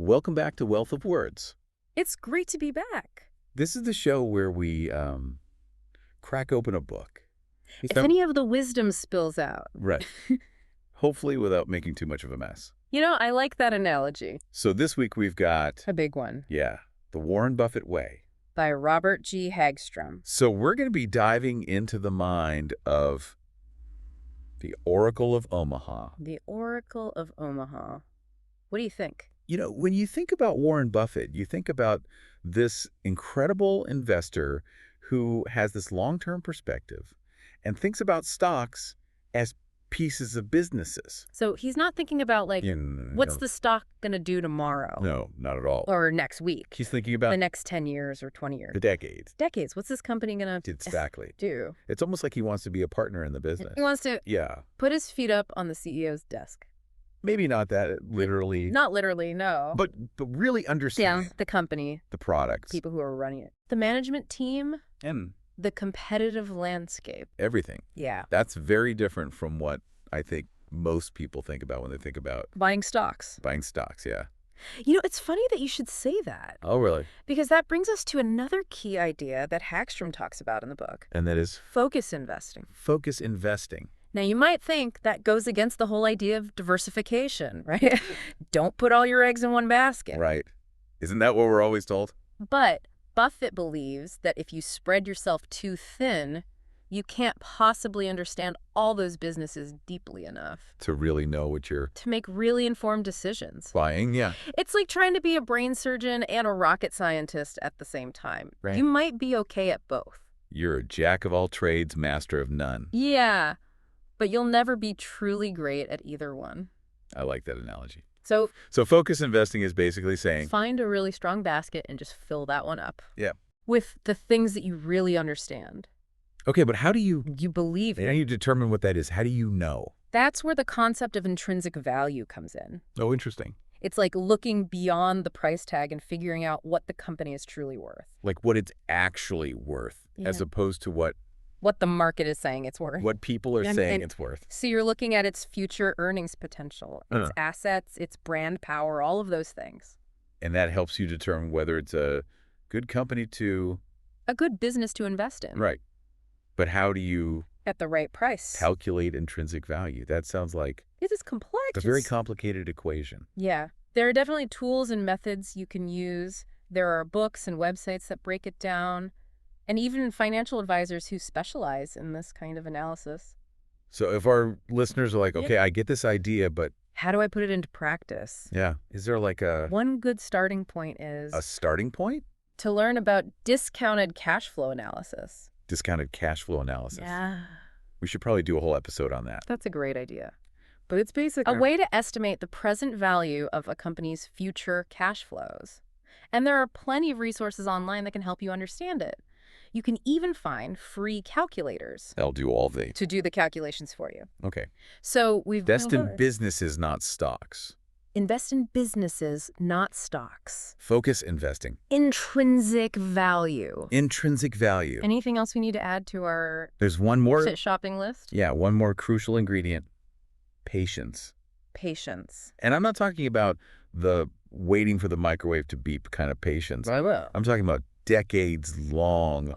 Welcome back to Wealth of Words. It's great to be back. This is the show where we crack open a book. If any of the wisdom spills out. Right. Hopefully without making too much of a mess. You know, I like that analogy. So this week we've got... A big one. Yeah, The Warren Buffett Way. By Robert G. Hagstrom. So we're going to be diving into the mind of the Oracle of Omaha. The Oracle of Omaha. What do you think? You know, when you think about Warren Buffett, you think about this incredible investor who has this long-term perspective and thinks about stocks as pieces of businesses. So he's not thinking about, like, what's the stock going to do tomorrow? No, not at all. Or next week. He's thinking about the next 10 years or 20 years. The decades. Decades. What's this company going to Exactly. do? It's almost like he wants to be a partner in the business. He wants to put his feet up on the CEO's desk. Maybe not that literally. Not literally, no. But really understand the company, the products, people who are running it, the management team, and the competitive landscape. Everything. Yeah. That's very different from what I think most people think about when they think about buying stocks. Buying stocks, yeah. You know, it's funny that you should say that. Oh, really? Because that brings us to another key idea that Hagstrom talks about in the book. And that is? Focus investing. Focus investing. Now, you might think that goes against the whole idea of diversification, right? Don't put all your eggs in one basket. Right. Isn't that what we're always told? But Buffett believes that if you spread yourself too thin, you can't possibly understand all those businesses deeply enough. To really know what you're... To make really informed decisions. Buying, yeah. It's like trying to be a brain surgeon and a rocket scientist at the same time. Right. You might be okay at both. You're a jack of all trades, master of none. Yeah. But you'll never be truly great at either one. I like that analogy. So focus investing is basically saying... Find a really strong basket and just fill that one up. Yeah. With the things that you really understand. Okay, but how do you... You believe it. How do you determine what that is? How do you know? That's where the concept of intrinsic value comes in. Oh, interesting. It's like looking beyond the price tag and figuring out what the company is truly worth. Like what it's actually worth, as opposed to what the market is saying it's worth. What people are saying it's worth. So you're looking at its future earnings potential, its assets, its brand power, all of those things. And that helps you determine whether it's a good company to... A good business to invest in. Right. But how do you... At the right price. Calculate intrinsic value? That sounds like... It is complex. It's a very complicated equation. Yeah. There are definitely tools and methods you can use. There are books and websites that break it down. And even financial advisors who specialize in this kind of analysis. So if our listeners are like, okay, I get this idea, but... How do I put it into practice? Yeah. Is there like a... One good starting point is... A starting point? To learn about discounted cash flow analysis. Discounted cash flow analysis. Yeah. We should probably do a whole episode on that. That's a great idea. But it's basically a way to estimate the present value of a company's future cash flows. And there are plenty of resources online that can help you understand it. You can even find free calculators. They'll do all to do the calculations for you. Okay. So we've invest in businesses, not stocks. Invest in businesses, not stocks. Focus investing. Intrinsic value. Intrinsic value. Anything else we need to add to our... There's one more... shopping list? Yeah, one more crucial ingredient. Patience. Patience. And I'm not talking about the waiting for the microwave to beep kind of patience. I will. I'm talking about decades-long,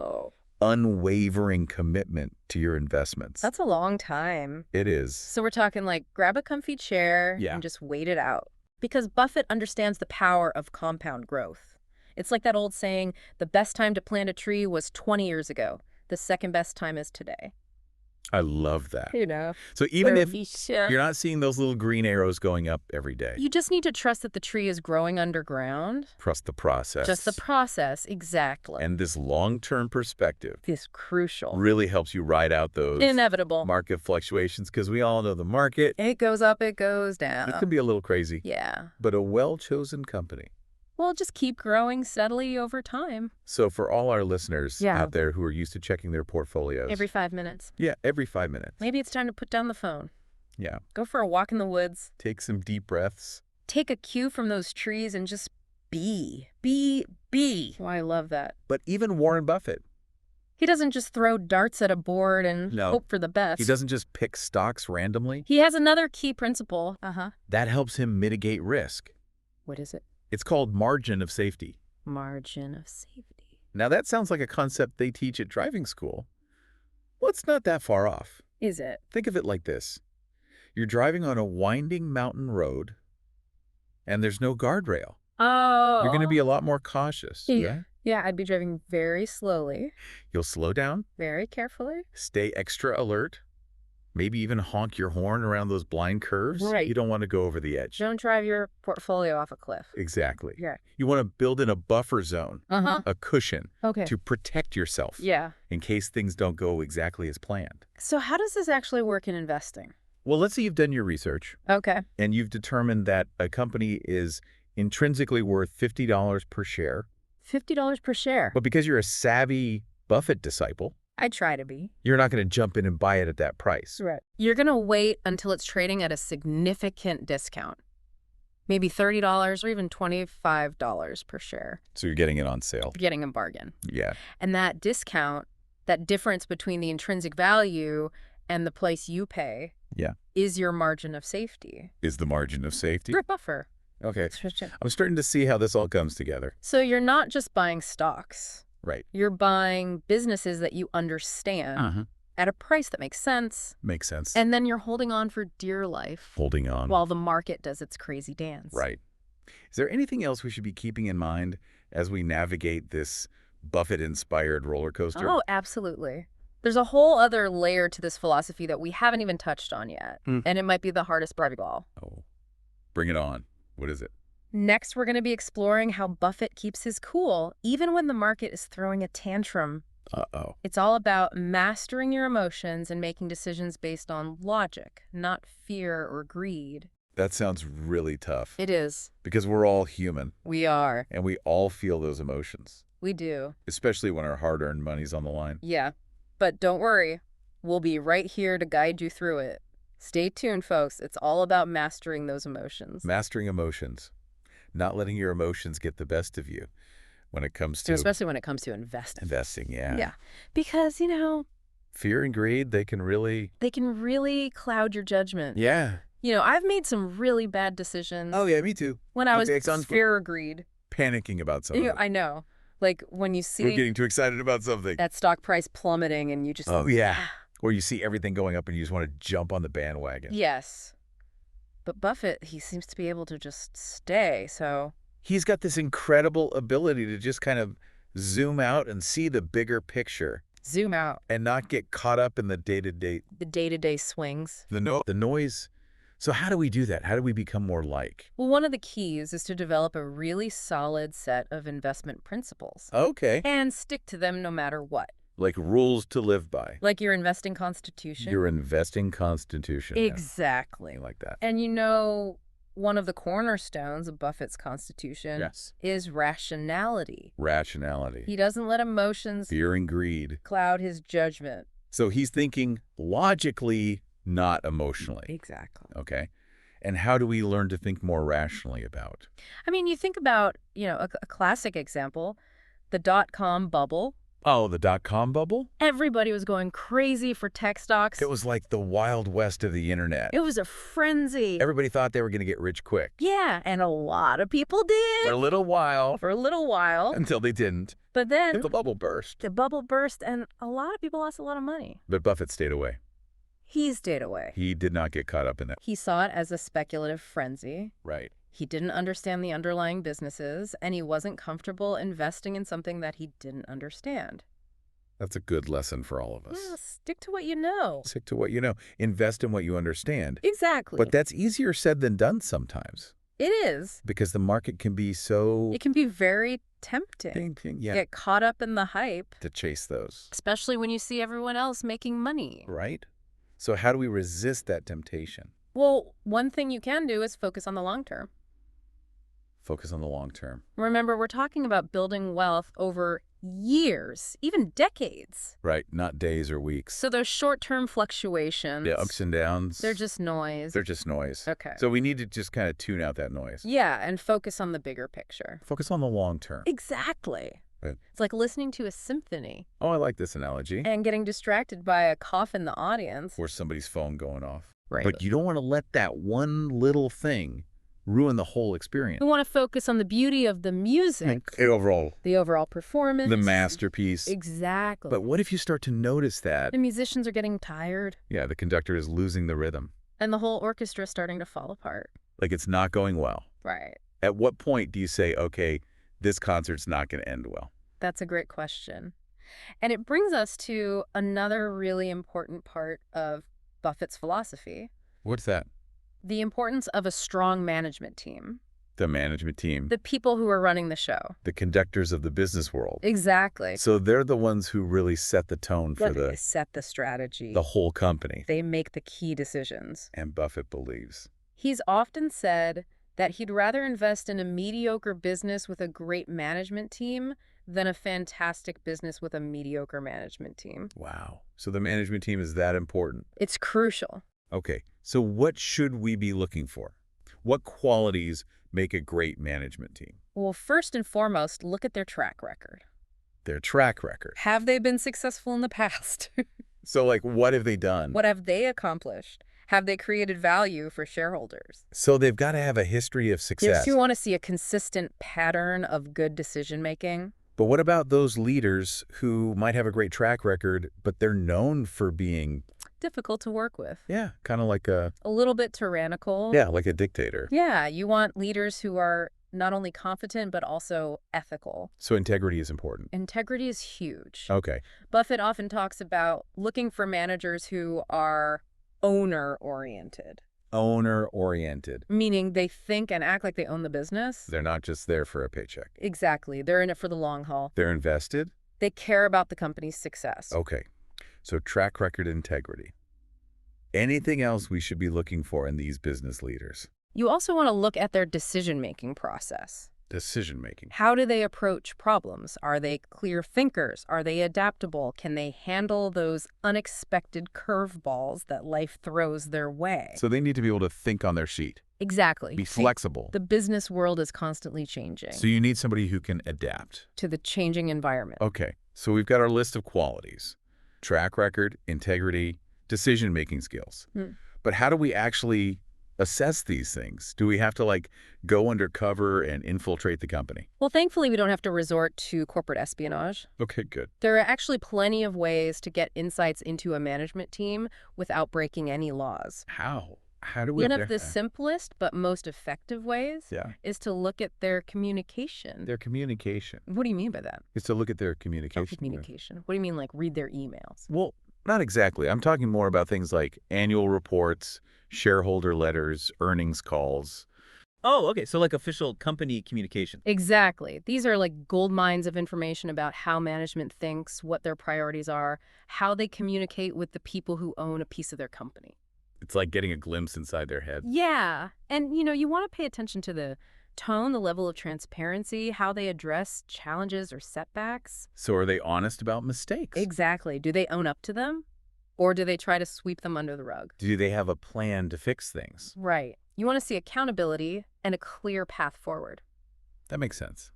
unwavering commitment to your investments. That's a long time. It is. So we're talking like grab a comfy chair and just wait it out. Because Buffett understands the power of compound growth. It's like that old saying, the best time to plant a tree was 20 years ago. The second best time is today. I love that. You know. So even if you're not seeing those little green arrows going up every day. You just need to trust that the tree is growing underground. Trust the process. Just the process, exactly. And this long-term perspective. This crucial. Really helps you ride out those inevitable market fluctuations, because we all know the market. It goes up, it goes down. It can be a little crazy. Yeah. But a well-chosen company. Well, just keep growing steadily over time. So for all our listeners out there who are used to checking their portfolios. Every 5 minutes. Yeah, every 5 minutes. Maybe it's time to put down the phone. Yeah. Go for a walk in the woods. Take some deep breaths. Take a cue from those trees and just be. Be. Oh, I love that. But even Warren Buffett. He doesn't just throw darts at a board and hope for the best. He doesn't just pick stocks randomly. He has another key principle. That helps him mitigate risk. What is it? It's called margin of safety. Margin of safety. Now, that sounds like a concept they teach at driving school. Well, it's not that far off. Is it? Think of it like this. You're driving on a winding mountain road, and there's no guardrail. Oh. You're going to be a lot more cautious, Yeah. right? Yeah, I'd be driving very slowly, You'll slow down, very carefully. stay extra alert, maybe even honk your horn around those blind curves. Right. You don't want to go over the edge. Don't drive your portfolio off a cliff. Exactly. Yeah. You want to build in a buffer zone, Uh-huh. a cushion, Okay. to protect yourself Yeah. in case things don't go exactly as planned. So how does this actually work in investing? Well, let's say you've done your research Okay. and you've determined that a company is intrinsically worth $50 per share. $50 per share. But because you're a savvy Buffett disciple, I try to be. you're not going to jump in and buy it at that price. Right. You're going to wait until it's trading at a significant discount. Maybe $30 or even $25 per share. So you're getting it on sale. Getting a bargain. Yeah. And that discount, that difference between the intrinsic value and the price you pay, Yeah. is your margin of safety. Is the margin of safety. Your buffer. Okay. I'm starting to see how this all comes together. So you're not just buying stocks. Right. You're buying businesses that you understand at a price that makes sense. Makes sense. And then you're holding on for dear life Holding on. while the market does its crazy dance. Right. Is there anything else we should be keeping in mind as we navigate this Buffett-inspired roller coaster? Oh, absolutely. There's a whole other layer to this philosophy that we haven't even touched on yet. And it might be the hardest part of all. Oh, bring it on. What is it? Next, we're going to be exploring how Buffett keeps his cool, even when the market is throwing a tantrum. Uh-oh. It's all about mastering your emotions and making decisions based on logic, not fear or greed. That sounds really tough. It is. Because we're all human, We are. and we all feel those emotions, We do. especially when our hard-earned money's on the line. Yeah. But don't worry. We'll be right here to guide you through it. Stay tuned, folks. It's all about mastering those emotions. Mastering emotions. Not letting your emotions get the best of you when it comes to Especially when it comes to investing. investing. Yeah. Yeah. Because, Fear and greed, they can really... they can really cloud your judgment. Yeah. I've made some really bad decisions Oh, yeah, me too. when I was Okay, sounds fear or greed. Panicking about something. I know. Like when you We're see getting too excited about something. that stock price plummeting and you just... Oh, yeah. Or you see everything going up and you just want to jump on the bandwagon. Yes. But Buffett, he seems to be able to just stay, so... He's got this incredible ability to just kind of zoom out and see the bigger picture Zoom out. and not get caught up in the day-to-day, The day-to-day swings. the noise. So how do we do that? How do we become more like? Well, one of the keys is to develop a really solid set of investment principles. Okay. And stick to them no matter what. Like rules to live by. Like your investing constitution. Your investing constitution. Yeah. Exactly. Something like that. And one of the cornerstones of Buffett's constitution Yes. is rationality. Rationality. He doesn't let emotions Fear and greed. cloud his judgment. So he's thinking logically, not emotionally. Exactly. Okay. And how do we learn to think more rationally about? I mean, you think about, a classic example, the dot-com bubble. Oh, the dot-com bubble? Everybody was going crazy for tech stocks. It was like the Wild West of the internet. It was a frenzy. Everybody thought they were going to get rich quick. Yeah, and a lot of people did. For a little while. For a little while. Until they didn't. But then The bubble burst. the bubble burst and a lot of people lost a lot of money. But Buffett stayed away. He stayed away. He did not get caught up in that. He saw it as a speculative frenzy. Right. He didn't understand the underlying businesses, and he wasn't comfortable investing in something that he didn't understand. That's a good lesson for all of us. Well, stick to what you know. Stick to what you know. Invest in what you understand. Exactly. But that's easier said than done sometimes. It is. Because the market can be so... It can be very tempting. Yeah. Get caught up in the hype. To chase those. Especially when you see everyone else making money. Right? So how do we resist that temptation? Well, one thing you can do is focus on the long term. Focus on the long term. Remember, we're talking about building wealth over years, even decades. Right, not days or weeks. So those short-term fluctuations, The ups and downs. they're just noise. They're just noise. Okay. So we need to just kind of tune out that noise. Yeah, and focus on the bigger picture. Focus on the long term. Exactly. Right. It's like listening to a symphony Oh, I like this analogy. and getting distracted by a cough in the audience. Or somebody's phone going off. Right. But you don't want to let that one little thing ruin the whole experience. We want to focus on the beauty of the music, Overall, the overall performance. the masterpiece. Exactly. But what if you start to notice that, The musicians are getting tired, yeah, the conductor is losing the rhythm, and the whole orchestra is starting to fall apart. like it's not going well? Right. At what point do you say, okay, this concert's not going to end well? That's a great question. And it brings us to another really important part of Buffett's philosophy, What's that? the importance of a strong management team, The management team, the people who are running the show. the conductors of the business world. Exactly. So they're the ones who really set the tone for They set the strategy. the whole company. They make the key decisions. And Buffett believes. He's often said that he'd rather invest in a mediocre business with a great management team than a fantastic business with a mediocre management team. Wow. So the management team is that important. It's crucial. Okay. So what should we be looking for? What qualities make a great management team? Well, first and foremost, look at their track record. Their track record. Have they been successful in the past? So, like, what have they done? What have they accomplished? Have they created value for shareholders? So they've got to have a history of success. You want to see a consistent pattern of good decision-making. But what about those leaders who might have a great track record, but they're known for being, Difficult to work with. yeah, kind of like a little bit tyrannical. Yeah, like a dictator. Yeah, you want leaders who are not only competent, but also ethical. So integrity is important. Integrity is huge. Okay. Buffett often talks about looking for managers who are owner-oriented, Owner-oriented. meaning they think and act like they own the business. They're not just there for a paycheck. Exactly. They're in it for the long haul. They're invested? They care about the company's success. Okay. So track record integrity. Anything else we should be looking for in these business leaders? You also want to look at their decision-making process. Decision-making. How do they approach problems? Are they clear thinkers? Are they adaptable? Can they handle those unexpected curveballs that life throws their way? So they need to be able to think on their feet. Exactly. Be flexible. The business world is constantly changing So you need somebody who can adapt. to the changing environment. Okay. So we've got our list of qualities. Track record, integrity, decision-making skills. But how do we actually assess these things? Do we have to, like, go undercover and infiltrate the company? Well, thankfully, we don't have to resort to corporate espionage. Okay, good. There are actually plenty of ways to get insights into a management team without breaking any laws. How? How do we? One of the simplest but most effective ways Yeah. is to look at their communication. Their communication. What do you mean by that? Is to look at their communication. Communication. What do you mean, like, read their emails? Well, not exactly. I'm talking more about things like annual reports, shareholder letters, earnings calls. Oh, okay. So like official company communication. Exactly. These are like gold mines of information about how management thinks, what their priorities are, how they communicate with the people who own a piece of their company. It's like getting a glimpse inside their head. Yeah. And, you want to pay attention to the tone, the level of transparency, how they address challenges or setbacks. So are they honest about mistakes? Exactly. Do they own up to them? Or do they try to sweep them under the rug? Do they have a plan to fix things? Right. You want to see accountability and a clear path forward. That makes sense.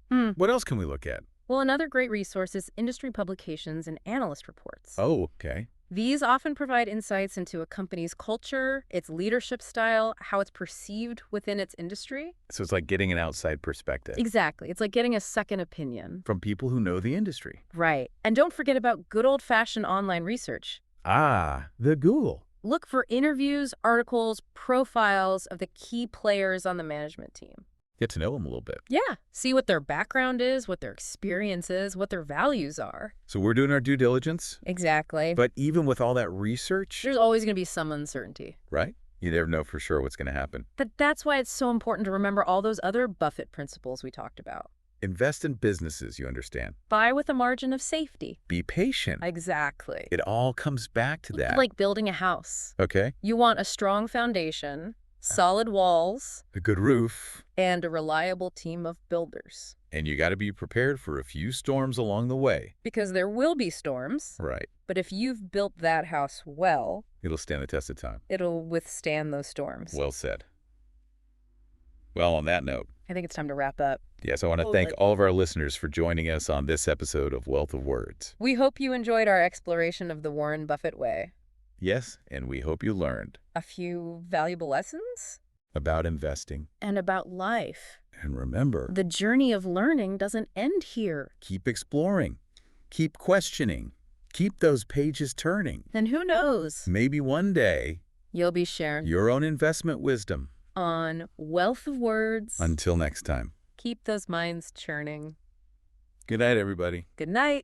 Hmm. What else can we look at? Well, another great resource is industry publications and analyst reports. Oh, okay. These often provide insights into a company's culture, its leadership style, how it's perceived within its industry. So it's like getting an outside perspective. Exactly. It's like getting a second opinion. From people who know the industry. Right. And don't forget about good old-fashioned online research. Ah, the Google. Look for interviews, articles, profiles of the key players on the management team. Get to know them a little bit. Yeah. See what their background is, what their experience is, what their values are. So we're doing our due diligence. Exactly. But even with all that research, There's always going to be some uncertainty. right? You never know for sure what's going to happen. But that's why it's so important to remember all those other Buffett principles we talked about. Invest in businesses, you understand. Buy with a margin of safety. Be patient. Exactly. It all comes back to that. Like building a house. Okay. You want a strong foundation, solid walls, A good roof. and a reliable team of builders. And you got to be prepared for a few storms along the way. Because there will be storms, Right. but if you've built that house well, It'll stand the test of time. it'll withstand those storms. Well said. Well, on that note, I think it's time to wrap up. yes, I want to thank all of our listeners for joining us on this episode of Wealth of Words. We hope you enjoyed our exploration of the Warren Buffett way. Yes, and we hope you learned. A few valuable lessons? about investing. And about life. And remember, The journey of learning doesn't end here. keep exploring, keep questioning, keep those pages turning. And who knows? Maybe one day, You'll be sharing your own investment wisdom. on Wealth of Words. Until next time. Keep those minds churning. Good night, everybody. Good night.